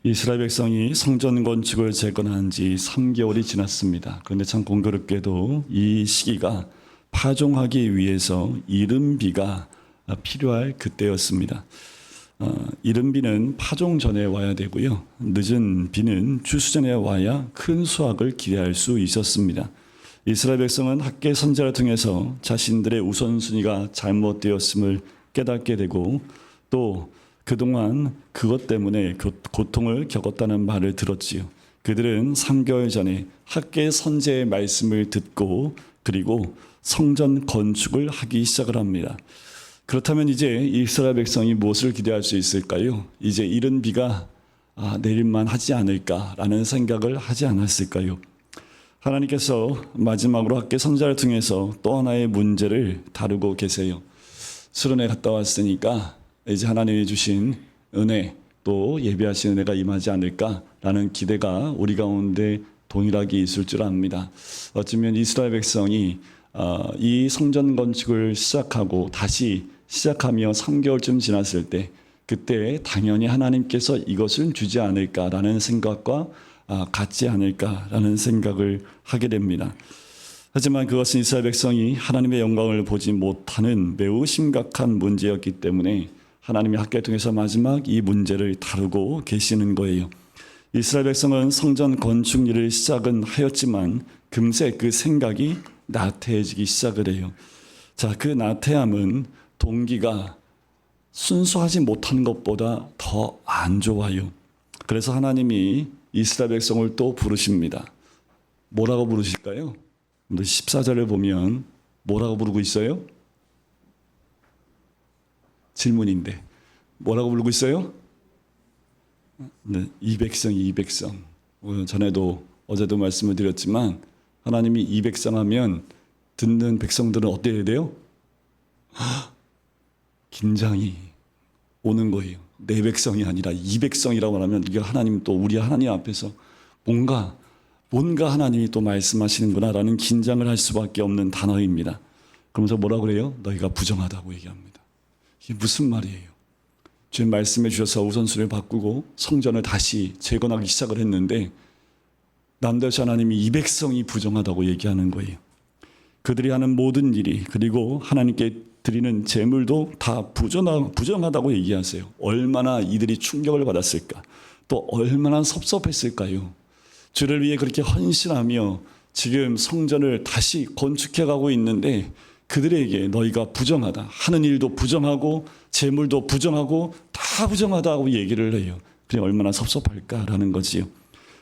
이스라엘 백성이 성전 건축을 재건한 지 3개월이 지났습니다. 그런데 참 공교롭게도 이 시기가 파종하기 위해서 이른비가 필요할 그때였습니다. 이른비는 파종 전에 와야 되고요. 늦은 비는 추수 전에 와야 큰 수확을 기대할 수 있었습니다. 이스라엘 백성은 학계 선지자를 통해서 자신들의 우선순위가 잘못되었음을 깨닫게 되고 또 그동안 그것 때문에 고통을 겪었다는 말을 들었지요. 그들은 3개월 전에 학계 선지자의 말씀을 듣고 그리고 성전 건축을 하기 시작을 합니다. 그렇다면 이제 이스라엘 백성이 무엇을 기대할 수 있을까요? 이제 이른 비가 내릴만 하지 않을까라는 생각을 하지 않았을까요? 하나님께서 마지막으로 학계 선지자를 통해서 또 하나의 문제를 다루고 계세요. 수련회 갔다 왔으니까 이제 하나님이 주신 은혜 또 예배하신 은혜가 임하지 않을까라는 기대가 우리 가운데 동일하게 있을 줄 압니다. 어쩌면 이스라엘 백성이 이 성전 건축을 시작하고 다시 시작하며 3개월쯤 지났을 때 그때 당연히 하나님께서 이것을 주지 않을까라는 생각과 같지 않을까라는 생각을 하게 됩니다. 하지만 그것은 이스라엘 백성이 하나님의 영광을 보지 못하는 매우 심각한 문제였기 때문에 하나님이 학교를 통해서 마지막 이 문제를 다루고 계시는 거예요. 이스라엘 백성은 성전 건축 일을 시작은 하였지만 금세 그 생각이 나태해지기 시작을 해요. 자, 그 나태함은 동기가 순수하지 못한 것보다 더 안 좋아요. 그래서 하나님이 이스라엘 백성을 또 부르십니다. 뭐라고 부르실까요? 14절을 보면 뭐라고 부르고 있어요? 질문인데 뭐라고 부르고 있어요? 네, 이 백성. 전에도 어제도 말씀을 드렸지만 하나님이 이 백성 하면 듣는 백성들은 어때야 돼요? 긴장이 오는 거예요. 내 백성이 아니라 이 백성이라고 하면 이게 하나님 또 우리 하나님 앞에서 뭔가 하나님이 또 말씀하시는구나라는 긴장을 할 수밖에 없는 단어입니다. 그러면서 뭐라고 그래요? 너희가 부정하다고 얘기합니다. 이게 무슨 말이에요? 주님 말씀해 주셔서 우선순위를 바꾸고 성전을 다시 재건하기 시작을 했는데 남대시 하나님이 이 백성이 부정하다고 얘기하는 거예요. 그들이 하는 모든 일이 그리고 하나님께 드리는 제물도 다 부정하다고 얘기하세요. 얼마나 이들이 충격을 받았을까? 또 얼마나 섭섭했을까요? 주를 위해 그렇게 헌신하며 지금 성전을 다시 건축해가고 있는데 그들에게 너희가 부정하다. 하는 일도 부정하고 재물도 부정하고 다 부정하다고 얘기를 해요. 그게 얼마나 섭섭할까라는 거지요.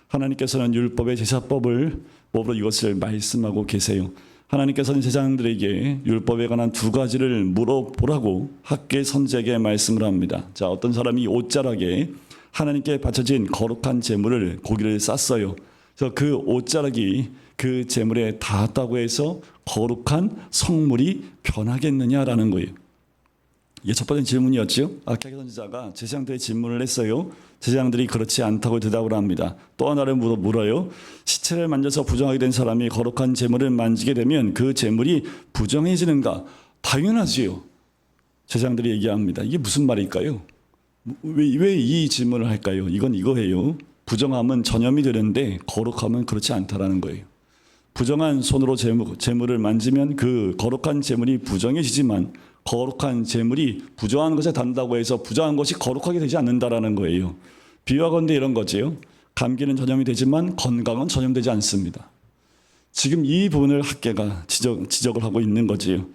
하나님께서는 율법의 제사법을 법으로 이것을 말씀하고 계세요. 하나님께서는 제사장들에게 율법에 관한 두 가지를 물어보라고 학계 선지자에게 말씀을 합니다. 자, 어떤 사람이 옷자락에 하나님께 바쳐진 거룩한 제물을 고기를 쌌어요. 그래서 그 옷자락이 그 제물에 닿았다고 해서 거룩한 성물이 변하겠느냐라는 거예요. 이게 첫 번째 질문이었죠. 학계 선지자가 제사장들의 질문을 했어요. 제사장들이 그렇지 않다고 대답을 합니다. 또 하나를 물어요. 시체를 만져서 부정하게 된 사람이 거룩한 제물을 만지게 되면 그 제물이 부정해지는가? 당연하지요. 제사장들이 얘기합니다. 이게 무슨 말일까요? 왜 이 질문을 할까요? 이건 이거예요. 부정함은 전염이 되는데 거룩함은 그렇지 않다라는 거예요. 부정한 손으로 제물을 만지면 그 거룩한 제물이 부정해지지만 거룩한 제물이 부정한 것에 닿는다고 해서 부정한 것이 거룩하게 되지 않는다라는 거예요. 비유하건대 이런 거지요. 감기는 전염이 되지만 건강은 전염되지 않습니다. 지금 이 부분을 학계가 지적을 하고 있는 거지요.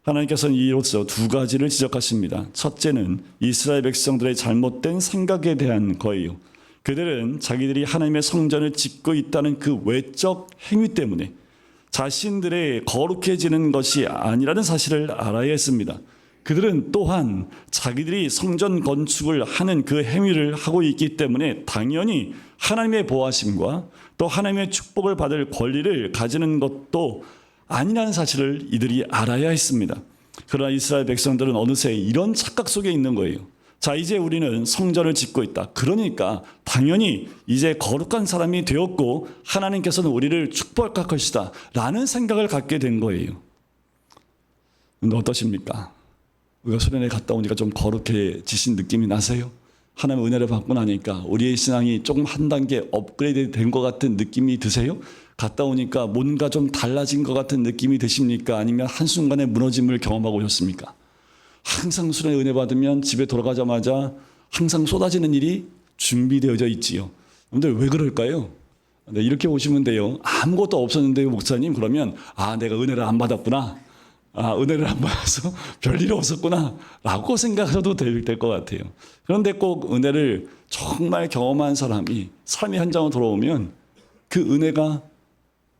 하나님께서는 이로써 두 가지를 지적하십니다. 첫째는 이스라엘 백성들의 잘못된 생각에 대한 거예요. 그들은 자기들이 하나님의 성전을 짓고 있다는 그 외적 행위 때문에 자신들의 거룩해지는 것이 아니라는 사실을 알아야 했습니다. 그들은 또한 자기들이 성전 건축을 하는 그 행위를 하고 있기 때문에 당연히 하나님의 보호하심과 또 하나님의 축복을 받을 권리를 가지는 것도 아니라는 사실을 이들이 알아야 했습니다. 그러나 이스라엘 백성들은 어느새 이런 착각 속에 있는 거예요. 자, 이제 우리는 성전을 짓고 있다. 그러니까 당연히 이제 거룩한 사람이 되었고 하나님께서는 우리를 축복할 것이다 라는 생각을 갖게 된 거예요. 근데 어떠십니까? 우리가 수련회 갔다 오니까 좀 거룩해지신 느낌이 나세요? 하나님의 은혜를 받고 나니까 우리의 신앙이 조금 한 단계 업그레이드 된 것 같은 느낌이 드세요? 갔다 오니까 뭔가 좀 달라진 것 같은 느낌이 드십니까? 아니면 한순간에 무너짐을 경험하고 오셨습니까? 항상 수련의 은혜 받으면 집에 돌아가자마자 항상 쏟아지는 일이 준비되어져 있지요. 여러분들 왜 그럴까요? 네, 이렇게 보시면 돼요. 아무것도 없었는데요, 목사님. 그러면 내가 은혜를 안 받았구나. 은혜를 안 받아서 별일 없었구나 라고 생각하셔도 될 것 같아요. 그런데 꼭 은혜를 정말 경험한 사람이 삶의 현장으로 돌아오면 그 은혜가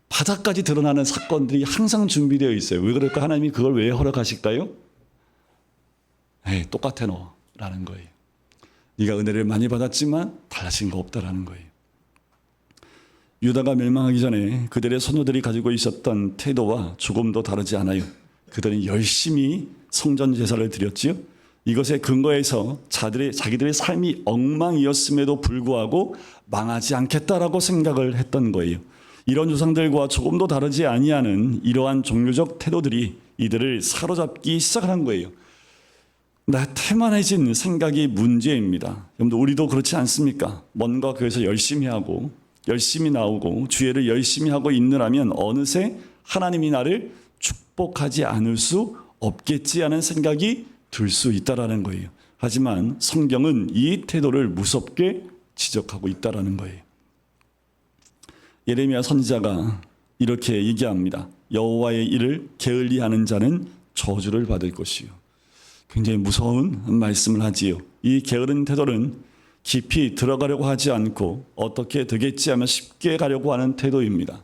바닥까지 드러나는 사건들이 항상 준비되어 있어요. 왜 그럴까? 하나님이 그걸 왜 허락하실까요? 똑같아 너라는 거예요. 네가 은혜를 많이 받았지만 달라진 거 없다라는 거예요. 유다가 멸망하기 전에 그들의 선조들이 가지고 있었던 태도와 조금도 다르지 않아요. 그들은 열심히 성전 제사를 드렸지요. 이것에 근거해서 자기들의 삶이 엉망이었음에도 불구하고 망하지 않겠다라고 생각을 했던 거예요. 이런 조상들과 조금도 다르지 아니하는 이러한 종교적 태도들이 이들을 사로잡기 시작하는 거예요. 태만해진 생각이 문제입니다. 여러분들 우리도 그렇지 않습니까? 뭔가 교회에서 열심히 하고 열심히 나오고 주일을 열심히 하고 있느라면 어느새 하나님이 나를 축복하지 않을 수 없겠지 하는 생각이 들 수 있다라는 거예요. 하지만 성경은 이 태도를 무섭게 지적하고 있다라는 거예요. 예레미야 선지자가 이렇게 얘기합니다. 여호와의 일을 게을리하는 자는 저주를 받을 것이요. 굉장히 무서운 말씀을 하지요. 이 게으른 태도는 깊이 들어가려고 하지 않고 어떻게 되겠지 하며 쉽게 가려고 하는 태도입니다.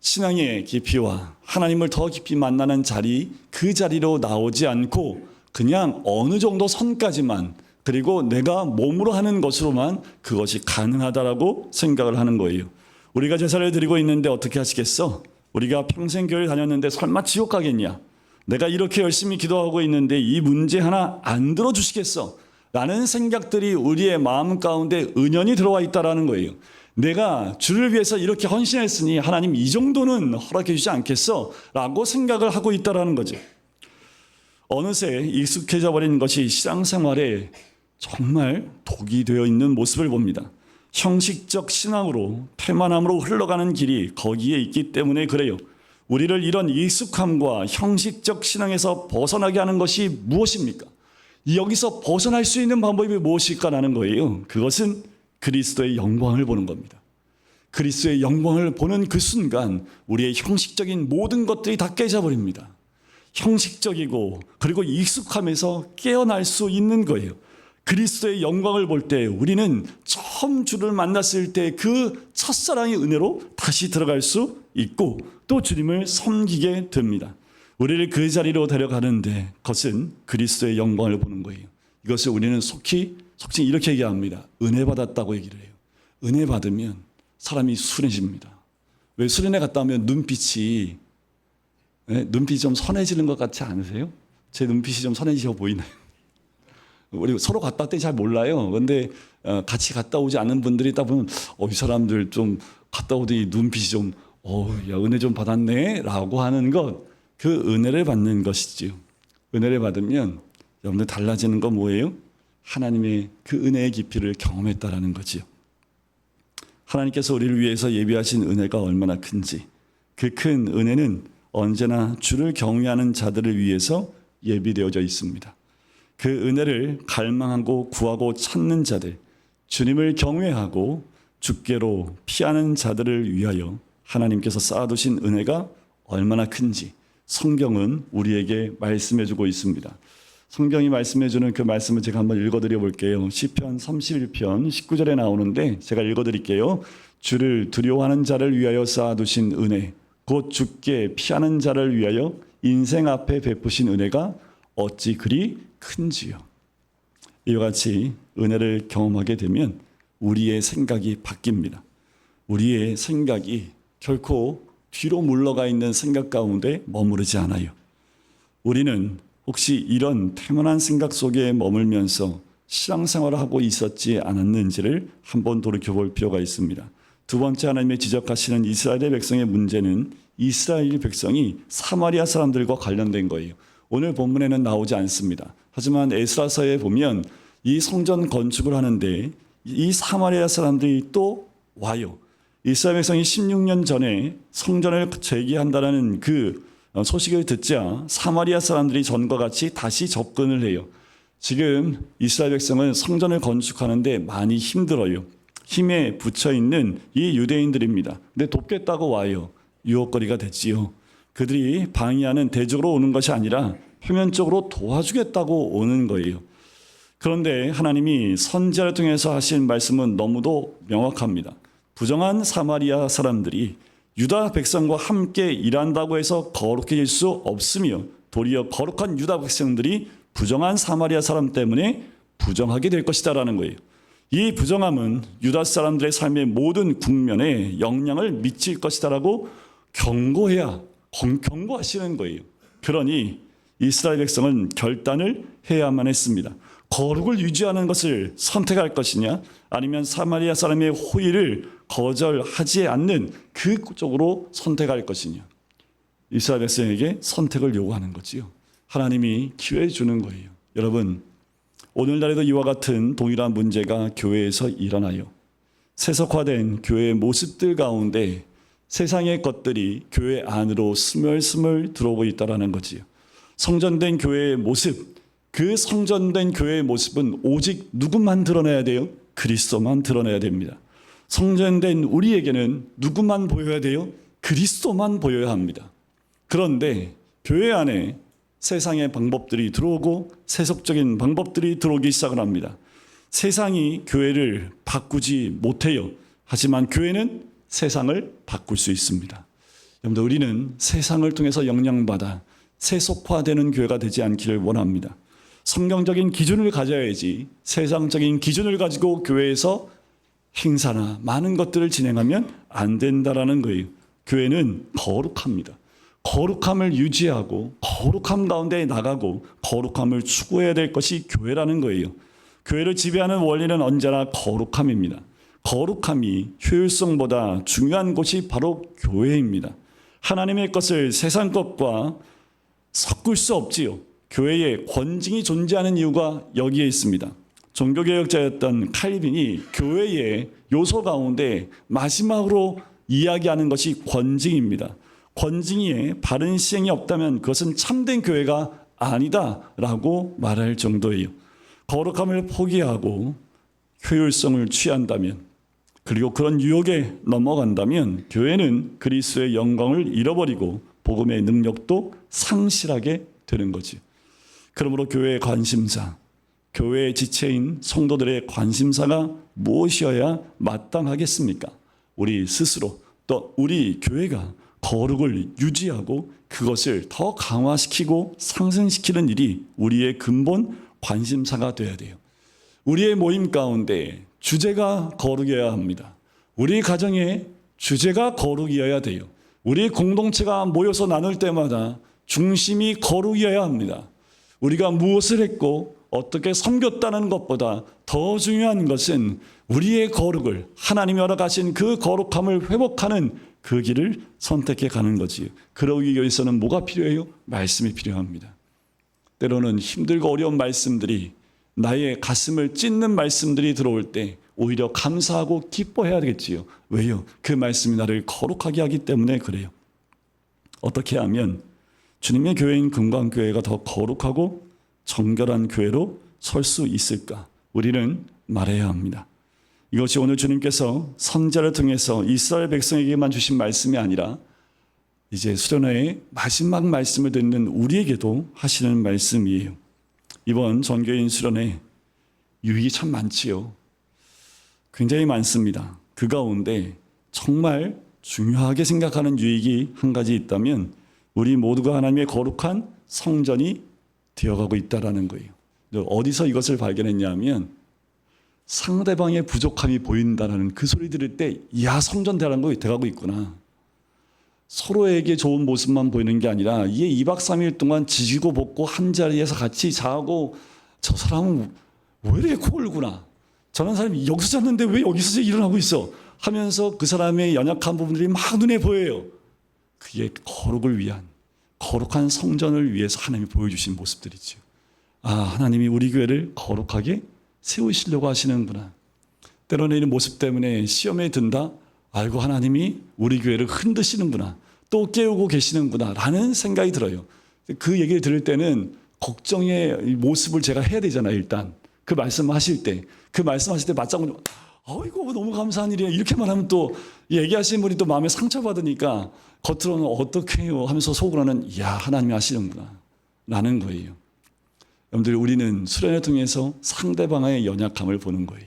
신앙의 깊이와 하나님을 더 깊이 만나는 자리, 그 자리로 나오지 않고 그냥 어느 정도 선까지만, 그리고 내가 몸으로 하는 것으로만 그것이 가능하다라고 생각을 하는 거예요. 우리가 제사를 드리고 있는데 어떻게 하시겠어? 우리가 평생 교회를 다녔는데 설마 지옥 가겠냐? 내가 이렇게 열심히 기도하고 있는데 이 문제 하나 안 들어주시겠어? 라는 생각들이 우리의 마음 가운데 은연히 들어와 있다는 거예요. 내가 주를 위해서 이렇게 헌신했으니 하나님 이 정도는 허락해 주지 않겠어? 라고 생각을 하고 있다는 거죠. 어느새 익숙해져 버린 것이 신앙생활에 정말 독이 되어 있는 모습을 봅니다. 형식적 신앙으로 태만함으로 흘러가는 길이 거기에 있기 때문에 그래요. 우리를 이런 익숙함과 형식적 신앙에서 벗어나게 하는 것이 무엇입니까? 여기서 벗어날 수 있는 방법이 무엇일까라는 거예요. 그것은 그리스도의 영광을 보는 겁니다. 그리스도의 영광을 보는 그 순간 우리의 형식적인 모든 것들이 다 깨져버립니다. 형식적이고 그리고 익숙함에서 깨어날 수 있는 거예요. 그리스도의 영광을 볼 때 우리는 처음 주를 만났을 때 그 첫사랑의 은혜로 다시 들어갈 수 있고 또 주님을 섬기게 됩니다. 우리를 그 자리로 데려가는데 그것은 그리스도의 영광을 보는 거예요. 이것을 우리는 속히 이렇게 얘기합니다. 은혜 받았다고 얘기를 해요. 은혜 받으면 사람이 순해집니다. 왜 수련회 갔다 오면 눈빛이 좀 선해지는 것 같지 않으세요? 제 눈빛이 좀 선해지어 보이나요? 우리 서로 갔다 왔더니 잘 몰라요. 그런데 같이 갔다 오지 않은 분들이 딱 보면 이 사람들 좀 갔다 오더니 눈빛이 좀 야 은혜 좀 받았네 라고 하는 것, 그 은혜를 받는 것이지요. 은혜를 받으면 여러분들 달라지는 건 뭐예요? 하나님의 그 은혜의 깊이를 경험했다라는 거지요. 하나님께서 우리를 위해서 예비하신 은혜가 얼마나 큰지, 그 큰 은혜는 언제나 주를 경외하는 자들을 위해서 예비되어져 있습니다. 그 은혜를 갈망하고 구하고 찾는 자들, 주님을 경외하고 주께로 피하는 자들을 위하여 하나님께서 쌓아두신 은혜가 얼마나 큰지 성경은 우리에게 말씀해주고 있습니다. 성경이 말씀해주는 그 말씀을 제가 한번 읽어드려 볼게요. 시편 31편 19절에 나오는데 제가 읽어드릴게요. 주를 두려워하는 자를 위하여 쌓아두신 은혜, 곧 주께 피하는 자를 위하여 인생 앞에 베푸신 은혜가 어찌 그리 큰지요. 이와 같이 은혜를 경험하게 되면 우리의 생각이 바뀝니다. 우리의 생각이 결코 뒤로 물러가 있는 생각 가운데 머무르지 않아요. 우리는 혹시 이런 태만한 생각 속에 머물면서 신앙생활을 하고 있었지 않았는지를 한번 돌이켜볼 필요가 있습니다. 두 번째, 하나님의 지적하시는 이스라엘의 백성의 문제는 이스라엘 백성이 사마리아 사람들과 관련된 거예요. 오늘 본문에는 나오지 않습니다. 하지만 에스라서에 보면 이 성전 건축을 하는데 이 사마리아 사람들이 또 와요. 이스라엘 백성이 16년 전에 성전을 재개한다는 그 소식을 듣자 사마리아 사람들이 전과 같이 다시 접근을 해요. 지금 이스라엘 백성은 성전을 건축하는데 많이 힘들어요. 힘에 붙여 있는 이 유대인들입니다. 근데 돕겠다고 와요. 유혹거리가 됐지요. 그들이 방해하는 대적으로 오는 것이 아니라 표면적으로 도와주겠다고 오는 거예요. 그런데 하나님이 선지자를 통해서 하신 말씀은 너무도 명확합니다. 부정한 사마리아 사람들이 유다 백성과 함께 일한다고 해서 거룩해질 수 없으며 도리어 거룩한 유다 백성들이 부정한 사마리아 사람 때문에 부정하게 될 것이다라는 거예요. 이 부정함은 유다 사람들의 삶의 모든 국면에 영향을 미칠 것이다라고 경고하시는 거예요. 그러니 이스라엘 백성은 결단을 해야만 했습니다. 거룩을 유지하는 것을 선택할 것이냐, 아니면 사마리아 사람의 호의를 거절하지 않는 그쪽으로 선택할 것이냐. 이스라엘 백성에게 선택을 요구하는 거지요. 하나님이 기회 주는 거예요. 여러분, 오늘날에도 이와 같은 동일한 문제가 교회에서 일어나요. 세속화된 교회의 모습들 가운데 세상의 것들이 교회 안으로 스멀스멀 들어오고 있다는 거지요. 성전된 교회의 모습, 그 성전된 교회의 모습은 오직 누구만 드러내야 돼요? 그리스도만 드러내야 됩니다. 성전된 우리에게는 누구만 보여야 돼요? 그리스도만 보여야 합니다. 그런데 교회 안에 세상의 방법들이 들어오고 세속적인 방법들이 들어오기 시작을 합니다. 세상이 교회를 바꾸지 못해요. 하지만 교회는 세상을 바꿀 수 있습니다. 여러분들, 우리는 세상을 통해서 영향받아 세속화되는 교회가 되지 않기를 원합니다. 성경적인 기준을 가져야지 세상적인 기준을 가지고 교회에서 행사나 많은 것들을 진행하면 안 된다라는 거예요. 교회는 거룩합니다. 거룩함을 유지하고 거룩함 가운데 나가고 거룩함을 추구해야 될 것이 교회라는 거예요. 교회를 지배하는 원리는 언제나 거룩함입니다. 거룩함이 효율성보다 중요한 곳이 바로 교회입니다. 하나님의 것을 세상 것과 섞을 수 없지요. 교회에 권징이 존재하는 이유가 여기에 있습니다. 종교개혁자였던 칼빈이 교회의 요소 가운데 마지막으로 이야기하는 것이 권징입니다. 권징의 바른 시행이 없다면 그것은 참된 교회가 아니다라고 말할 정도예요. 거룩함을 포기하고 효율성을 취한다면, 그리고 그런 유혹에 넘어간다면 교회는 그리스도의 영광을 잃어버리고 복음의 능력도 상실하게 되는 거지. 그러므로 교회의 관심사, 교회의 지체인 성도들의 관심사가 무엇이어야 마땅하겠습니까? 우리 스스로, 또 우리 교회가 거룩을 유지하고 그것을 더 강화시키고 상승시키는 일이 우리의 근본 관심사가 되어야 돼요. 우리의 모임 가운데 주제가 거룩이어야 합니다. 우리 가정의 주제가 거룩이어야 돼요. 우리 공동체가 모여서 나눌 때마다 중심이 거룩이어야 합니다. 우리가 무엇을 했고 어떻게 섬겼다는 것보다 더 중요한 것은 우리의 거룩을, 하나님이 허락하신 그 거룩함을 회복하는 그 길을 선택해 가는 거지. 그러기 위해서는 뭐가 필요해요? 말씀이 필요합니다. 때로는 힘들고 어려운 말씀들이, 나의 가슴을 찢는 말씀들이 들어올 때 오히려 감사하고 기뻐해야 되겠지요. 왜요? 그 말씀이 나를 거룩하게 하기 때문에 그래요. 어떻게 하면 주님의 교회인 금강교회가 더 거룩하고 정결한 교회로 설 수 있을까? 우리는 말해야 합니다. 이것이 오늘 주님께서 선지자를 통해서 이스라엘 백성에게만 주신 말씀이 아니라 이제 수련회의 마지막 말씀을 듣는 우리에게도 하시는 말씀이에요. 이번 전교인 수련회 유익이 참 많지요. 굉장히 많습니다. 그 가운데 정말 중요하게 생각하는 유익이 한 가지 있다면 우리 모두가 하나님의 거룩한 성전이 되어가고 있다는 거예요. 어디서 이것을 발견했냐면 상대방의 부족함이 보인다는 그 소리 들을 때, 야, 성전 돼가고 있구나. 서로에게 좋은 모습만 보이는 게 아니라 이게 2박 3일 동안 지지고 볶고 한 자리에서 같이 자고, 저 사람은 왜 이렇게 코골구나, 저런 사람이 여기서 잤는데 왜 여기서 일어나고 있어 하면서 그 사람의 연약한 부분들이 막 눈에 보여요. 그게 거룩을 위한, 거룩한 성전을 위해서 하나님이 보여주신 모습들이죠. 아, 하나님이 우리 교회를 거룩하게 세우시려고 하시는구나. 때로는 이 모습 때문에 시험에 든다. 알고 하나님이 우리 교회를 흔드시는구나. 또 깨우고 계시는구나 라는 생각이 들어요. 그 얘기를 들을 때는 걱정의 모습을 제가 해야 되잖아요. 일단 그 말씀하실 때 맞장구 이거 너무 감사한 일이에요. 이렇게만 하면 또 얘기하시는 분이 또 마음에 상처받으니까 겉으로는 어떻게 해요 하면서 속으로는 이야 하나님이 하시는구나 라는 거예요. 여러분들 우리는 수련회 통해서 상대방의 연약함을 보는 거예요.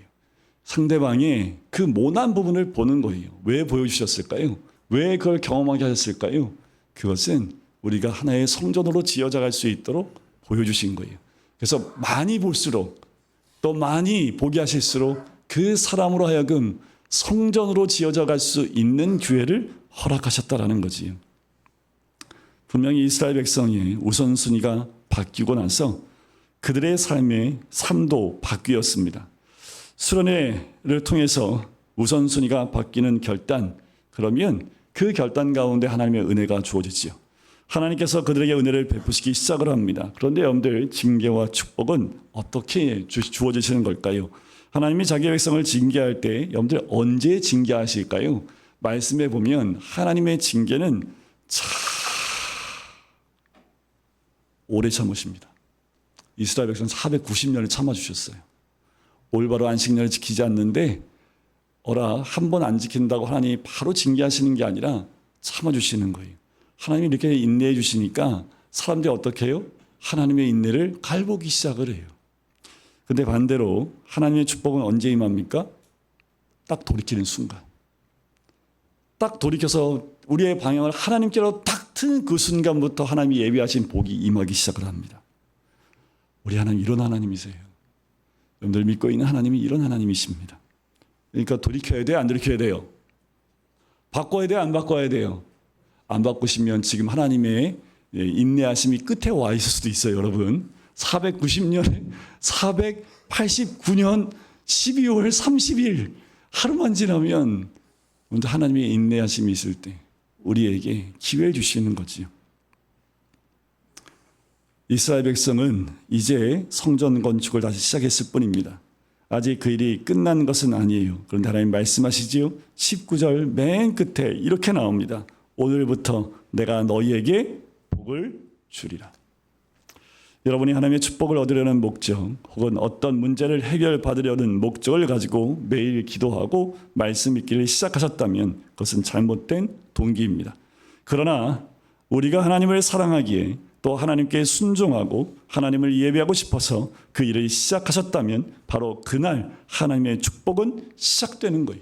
상대방의 그 모난 부분을 보는 거예요. 왜 보여주셨을까요? 왜 그걸 경험하게 하셨을까요? 그것은 우리가 하나의 성전으로 지어져갈 수 있도록 보여주신 거예요. 그래서 많이 볼수록 또 많이 보게 하실수록 그 사람으로 하여금 성전으로 지어져 갈 수 있는 기회를 허락하셨다라는 거지요. 분명히 이스라엘 백성의 우선순위가 바뀌고 나서 그들의 삶의 삶도 바뀌었습니다. 수련회를 통해서 우선순위가 바뀌는 결단, 그러면 그 결단 가운데 하나님의 은혜가 주어지지요. 하나님께서 그들에게 은혜를 베푸시기 시작을 합니다. 그런데 여러분들 징계와 축복은 어떻게 주어지시는 걸까요? 하나님이 자기 백성을 징계할 때 여러분들 언제 징계하실까요? 말씀에 보면 하나님의 징계는 참 오래 참으십니다. 이스라엘 백성 490년을 참아주셨어요. 올바로 안식년을 지키지 않는데 한 번 안 지킨다고 하나님이 바로 징계하시는 게 아니라 참아주시는 거예요. 하나님이 이렇게 인내해 주시니까 사람들이 어떻게 해요? 하나님의 인내를 갈보기 시작을 해요. 근데 반대로 하나님의 축복은 언제 임합니까? 딱 돌이키는 순간. 딱 돌이켜서 우리의 방향을 하나님께로 딱 트는 그 순간부터 하나님이 예비하신 복이 임하기 시작을 합니다. 우리 하나님 이런 하나님이세요. 여러분들 믿고 있는 하나님이 이런 하나님이십니다. 그러니까 돌이켜야 돼요? 안 돌이켜야 돼요? 바꿔야 돼요? 안 바꿔야 돼요? 안 바꾸시면 지금 하나님의 인내하심이 끝에 와 있을 수도 있어요. 여러분 489년 12월 30일 하루만 지나면 하나님의 인내하심이 있을 때 우리에게 기회를 주시는 거지요. 이스라엘 백성은 이제 성전 건축을 다시 시작했을 뿐입니다. 아직 그 일이 끝난 것은 아니에요. 그런데 하나님 말씀하시지요. 19절 맨 끝에 이렇게 나옵니다. 오늘부터 내가 너희에게 복을 주리라. 여러분이 하나님의 축복을 얻으려는 목적 혹은 어떤 문제를 해결받으려는 목적을 가지고 매일 기도하고 말씀 읽기를 시작하셨다면 그것은 잘못된 동기입니다. 그러나 우리가 하나님을 사랑하기에 또 하나님께 순종하고 하나님을 예배하고 싶어서 그 일을 시작하셨다면 바로 그날 하나님의 축복은 시작되는 거예요.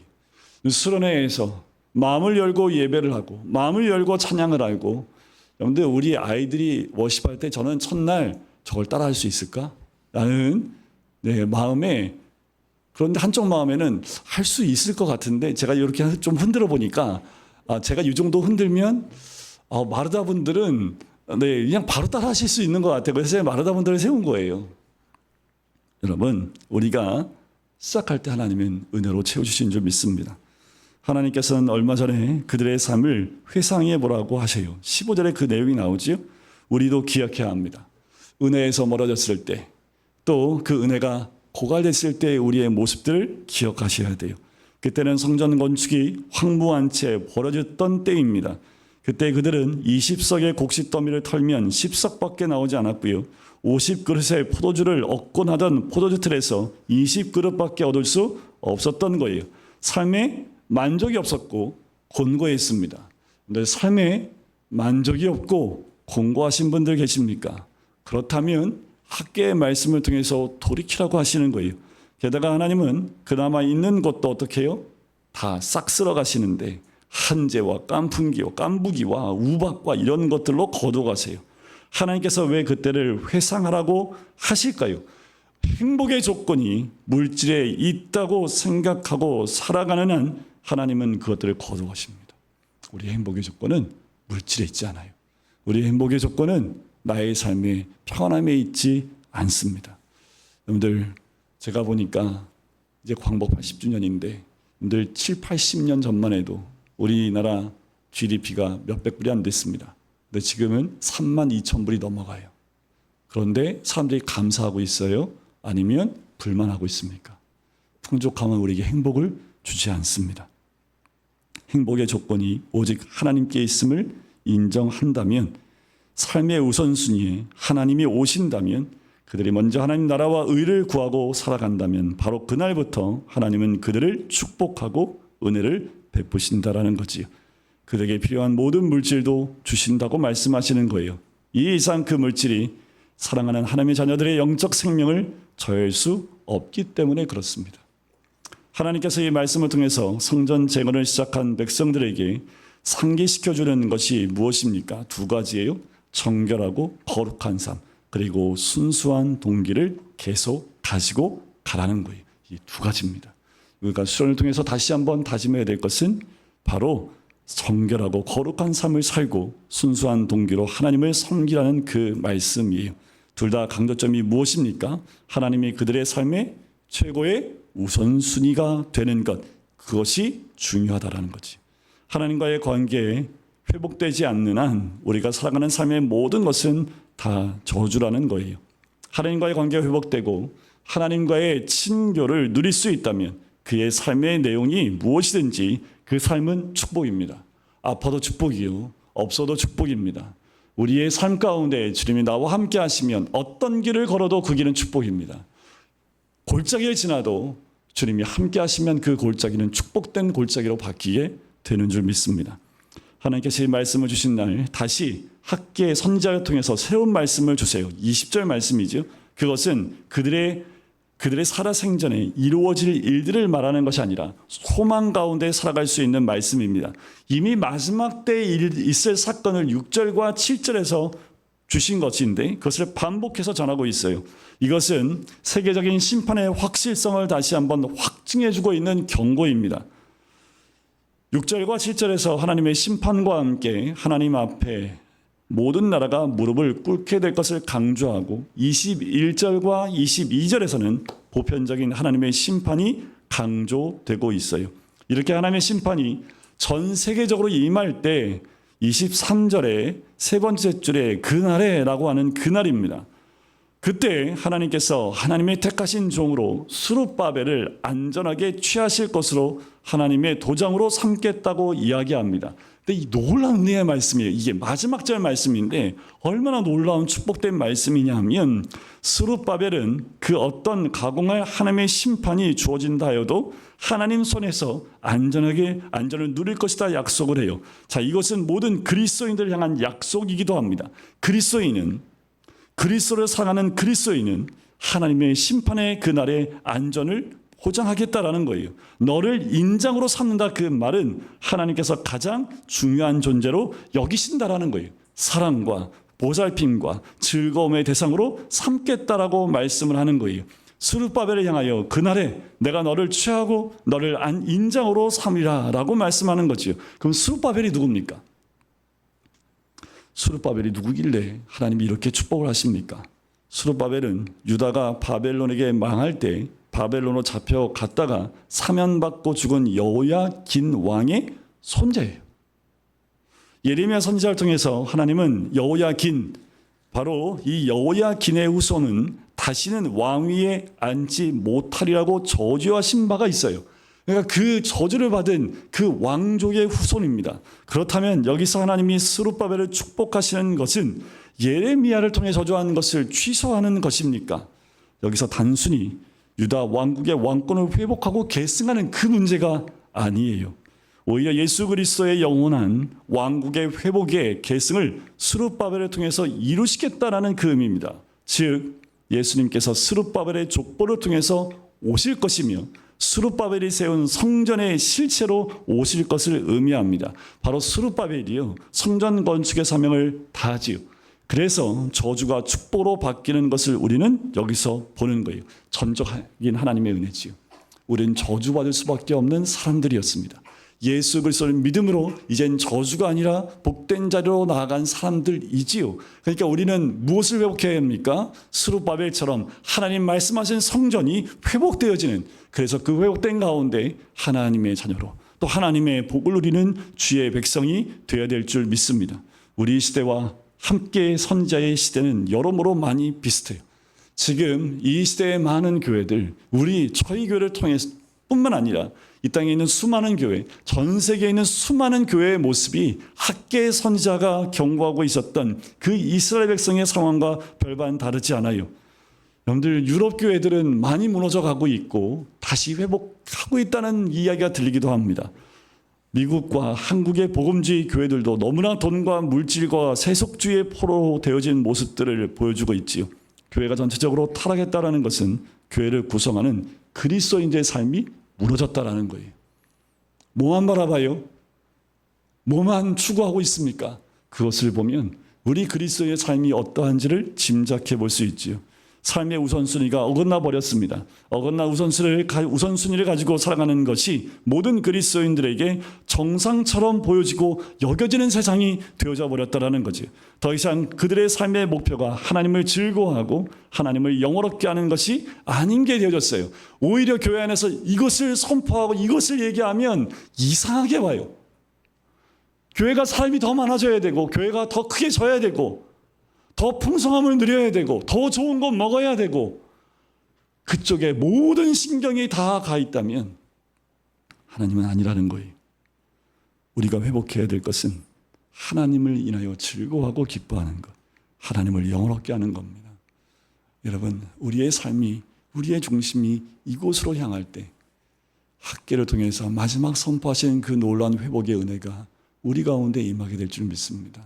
수련회에서 마음을 열고 예배를 하고 마음을 열고 찬양을 하고 여러분들 우리 아이들이 워십할 때 저는 첫날 저걸 따라할 수 있을까? 라는 마음에 그런데 한쪽 마음에는 할 수 있을 것 같은데 제가 이렇게 좀 흔들어 보니까 제가 이 정도 흔들면 마르다 분들은 그냥 바로 따라 하실 수 있는 것 같아요. 그래서 제가 마르다 분들을 세운 거예요. 여러분 우리가 시작할 때 하나님은 은혜로 채워주신 줄 믿습니다. 하나님께서는 얼마 전에 그들의 삶을 회상해 보라고 하세요. 15절에 그 내용이 나오지요. 우리도 기억해야 합니다. 은혜에서 멀어졌을 때 또 그 은혜가 고갈됐을 때 우리의 모습들을 기억하셔야 돼요. 그때는 성전 건축이 황무한 채 벌어졌던 때입니다. 그때 그들은 20석의 곡식더미를 털면 10석밖에 나오지 않았고요. 50그릇의 포도주를 얻곤 하던 포도주 틀에서 20그릇밖에 얻을 수 없었던 거예요. 삶에 만족이 없었고 곤고했습니다. 근데 삶에 만족이 없고 곤고하신 분들 계십니까? 그렇다면 학계의 말씀을 통해서 돌이키라고 하시는 거예요. 게다가 하나님은 그나마 있는 것도 어떻게 해요? 다 싹 쓸어 가시는데 한재와 깐풍기와 깐부기와 우박과 이런 것들로 거둬가세요. 하나님께서 왜 그때를 회상하라고 하실까요? 행복의 조건이 물질에 있다고 생각하고 살아가는 한 하나님은 그것들을 거둬가십니다. 우리의 행복의 조건은 물질에 있지 않아요. 우리의 행복의 조건은 나의 삶의 평안함에 있지 않습니다. 여러분들 제가 보니까 이제 광복 80주년인데 여러분들 7, 80년 전만 해도 우리나라 GDP가 몇백 불이 안 됐습니다. 근데 지금은 3만 2천 불이 넘어가요. 그런데 사람들이 감사하고 있어요? 아니면 불만하고 있습니까? 풍족함은 우리에게 행복을 주지 않습니다. 행복의 조건이 오직 하나님께 있음을 인정한다면, 삶의 우선순위에 하나님이 오신다면, 그들이 먼저 하나님 나라와 의를 구하고 살아간다면 바로 그날부터 하나님은 그들을 축복하고 은혜를 베푸신다라는 거지요. 그들에게 필요한 모든 물질도 주신다고 말씀하시는 거예요. 이 이상 그 물질이 사랑하는 하나님의 자녀들의 영적 생명을 저해할 수 없기 때문에 그렇습니다. 하나님께서 이 말씀을 통해서 성전 재건을 시작한 백성들에게 상기시켜주는 것이 무엇입니까? 두 가지예요. 정결하고 거룩한 삶, 그리고 순수한 동기를 계속 가지고 가라는 거예요. 이 두 가지입니다. 그러니까 수련을 통해서 다시 한번 다짐해야 될 것은 바로 정결하고 거룩한 삶을 살고 순수한 동기로 하나님을 섬기라는 그 말씀이에요. 둘 다 강조점이 무엇입니까? 하나님이 그들의 삶의 최고의 우선순위가 되는 것, 그것이 중요하다라는 거지. 하나님과의 관계에 회복되지 않는 한 우리가 살아가는 삶의 모든 것은 다 저주라는 거예요. 하나님과의 관계가 회복되고 하나님과의 친교를 누릴 수 있다면 그의 삶의 내용이 무엇이든지 그 삶은 축복입니다. 아파도 축복이요, 없어도 축복입니다. 우리의 삶 가운데 주님이 나와 함께 하시면 어떤 길을 걸어도 그 길은 축복입니다. 골짜기를 지나도 주님이 함께 하시면 그 골짜기는 축복된 골짜기로 바뀌게 되는 줄 믿습니다. 하나님께서 이 말씀을 주신 날 다시 학계 선지자를 통해서 새로운 말씀을 주세요. 20절 말씀이죠. 그것은 그들의 살아생전에 이루어질 일들을 말하는 것이 아니라 소망 가운데 살아갈 수 있는 말씀입니다. 이미 마지막 때에 있을 사건을 6절과 7절에서 주신 것인데 그것을 반복해서 전하고 있어요. 이것은 세계적인 심판의 확실성을 다시 한번 확증해주고 있는 경고입니다. 6절과 7절에서 하나님의 심판과 함께 하나님 앞에 모든 나라가 무릎을 꿇게 될 것을 강조하고 21절과 22절에서는 보편적인 하나님의 심판이 강조되고 있어요. 이렇게 하나님의 심판이 전 세계적으로 임할 때 23절에 세 번째 줄에 그날에라고 하는 그날입니다. 그때 하나님께서 하나님의 택하신 종으로 스룹바벨을 안전하게 취하실 것으로 하나님의 도장으로 삼겠다고 이야기합니다. 근데 이 놀라운 은혜의 말씀이에요. 이게 마지막 절 말씀인데 얼마나 놀라운 축복된 말씀이냐 하면 스룹바벨은 그 어떤 가공할 하나님의 심판이 주어진다 하여도 하나님 손에서 안전을 누릴 것이다 약속을 해요. 자, 이것은 모든 그리스도인들을 향한 약속이기도 합니다. 그리스도를 사랑하는 그리스도인은 하나님의 심판의 그날의 안전을 보장하겠다라는 거예요. 너를 인장으로 삼는다, 그 말은 하나님께서 가장 중요한 존재로 여기신다라는 거예요. 사랑과 보살핌과 즐거움의 대상으로 삼겠다라고 말씀을 하는 거예요. 스룹바벨을 향하여 그날에 내가 너를 취하고 너를 인장으로 삼으리라 라고 말씀하는 거지요. 그럼 스룹바벨이 누굽니까? 스룹바벨이 누구길래 하나님이 이렇게 축복을 하십니까? 스룹바벨은 유다가 바벨론에게 망할 때 바벨론으로 잡혀갔다가 사면받고 죽은 여호야긴 왕의 손자예요. 예레미야 선지자를 통해서 하나님은 여호야긴, 바로 이 여호야긴의 후손은 다시는 왕위에 앉지 못하리라고 저주하신 바가 있어요. 그러니까 그 저주를 받은 그 왕족의 후손입니다. 그렇다면 여기서 하나님이 스룹바벨을 축복하시는 것은 예레미야를 통해 저주하는 것을 취소하는 것입니까? 여기서 단순히 유다 왕국의 왕권을 회복하고 계승하는 그 문제가 아니에요. 오히려 예수 그리스도의 영원한 왕국의 회복의 계승을 스룹바벨을 통해서 이루시겠다라는 그 의미입니다. 즉 예수님께서 스룹바벨의 족보를 통해서 오실 것이며 스룹바벨이 세운 성전의 실체로 오실 것을 의미합니다. 바로 스룹바벨이요, 성전 건축의 사명을 다하지요. 그래서 저주가 축복으로 바뀌는 것을 우리는 여기서 보는 거예요. 전적인 하나님의 은혜지요. 우리는 저주받을 수밖에 없는 사람들이었습니다. 예수 그리스도를 믿음으로 이젠 저주가 아니라 복된 자리로 나아간 사람들이지요. 그러니까 우리는 무엇을 회복해야 합니까? 스룹바벨처럼 하나님 말씀하신 성전이 회복되어지는, 그래서 그 회복된 가운데 하나님의 자녀로 또 하나님의 복을 누리는 주의 백성이 되어야 될 줄 믿습니다. 우리 시대와 함께 선지자의 시대는 여러모로 많이 비슷해요. 지금 이 시대의 많은 교회들, 저희 교회를 통해서 뿐만 아니라 이 땅에 있는 수많은 교회, 전 세계에 있는 수많은 교회의 모습이 학계 선지자가 경고하고 있었던 그 이스라엘 백성의 상황과 별반 다르지 않아요. 여러분들, 유럽 교회들은 많이 무너져 가고 있고 다시 회복하고 있다는 이야기가 들리기도 합니다. 미국과 한국의 복음주의 교회들도 너무나 돈과 물질과 세속주의의 포로 되어진 모습들을 보여주고 있지요. 교회가 전체적으로 타락했다라는 것은 교회를 구성하는 그리스도인들의 삶이 무너졌다라는 거예요. 뭐만 바라봐요? 뭐만 추구하고 있습니까? 그것을 보면 우리 그리스도의 삶이 어떠한지를 짐작해 볼 수 있지요. 삶의 우선순위가 어긋나 버렸습니다. 어긋나 우선순위를 가지고 살아가는 것이 모든 그리스도인들에게 정상처럼 보여지고 여겨지는 세상이 되어져 버렸다라는 거죠. 더 이상 그들의 삶의 목표가 하나님을 즐거워하고 하나님을 영원롭게 하는 것이 아닌 게 되어졌어요. 오히려 교회 안에서 이것을 선포하고 이것을 얘기하면 이상하게 봐요. 교회가 사람이 더 많아져야 되고 교회가 더 크게 져야 되고 더 풍성함을 누려야 되고 더 좋은 것 먹어야 되고 그쪽에 모든 신경이 다 가 있다면 하나님은 아니라는 거예요. 우리가 회복해야 될 것은 하나님을 인하여 즐거워하고 기뻐하는 것, 하나님을 영원롭게 하는 겁니다. 여러분, 우리의 삶이, 우리의 중심이 이곳으로 향할 때 학계를 통해서 마지막 선포하신 그 놀라운 회복의 은혜가 우리 가운데 임하게 될 줄 믿습니다.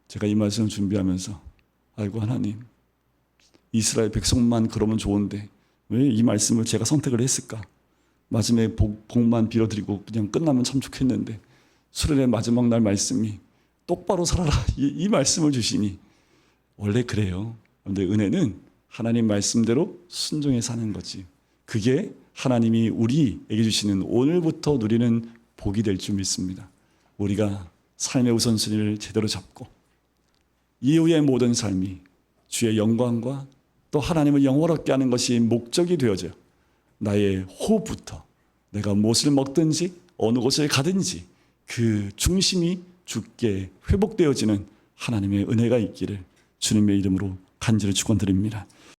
제가 이 말씀을 준비하면서 아이고 하나님, 이스라엘 백성만 그러면 좋은데 왜 이 말씀을 제가 선택을 했을까? 마지막에 복만 빌어드리고 그냥 끝나면 참 좋겠는데 수련의 마지막 날 말씀이 똑바로 살아라 이 말씀을 주시니 원래 그래요. 그런데 은혜는 하나님 말씀대로 순종해 사는 거지. 그게 하나님이 우리에게 주시는 오늘부터 누리는 복이 될 줄 믿습니다. 우리가 삶의 우선순위를 제대로 잡고 이후의 모든 삶이 주의 영광과 또 하나님을 영원롭게 하는 것이 목적이 되어져 나의 호흡부터 내가 무엇을 먹든지 어느 곳을 가든지 그 중심이 주께 회복되어지는 하나님의 은혜가 있기를 주님의 이름으로 간절히 축원드립니다.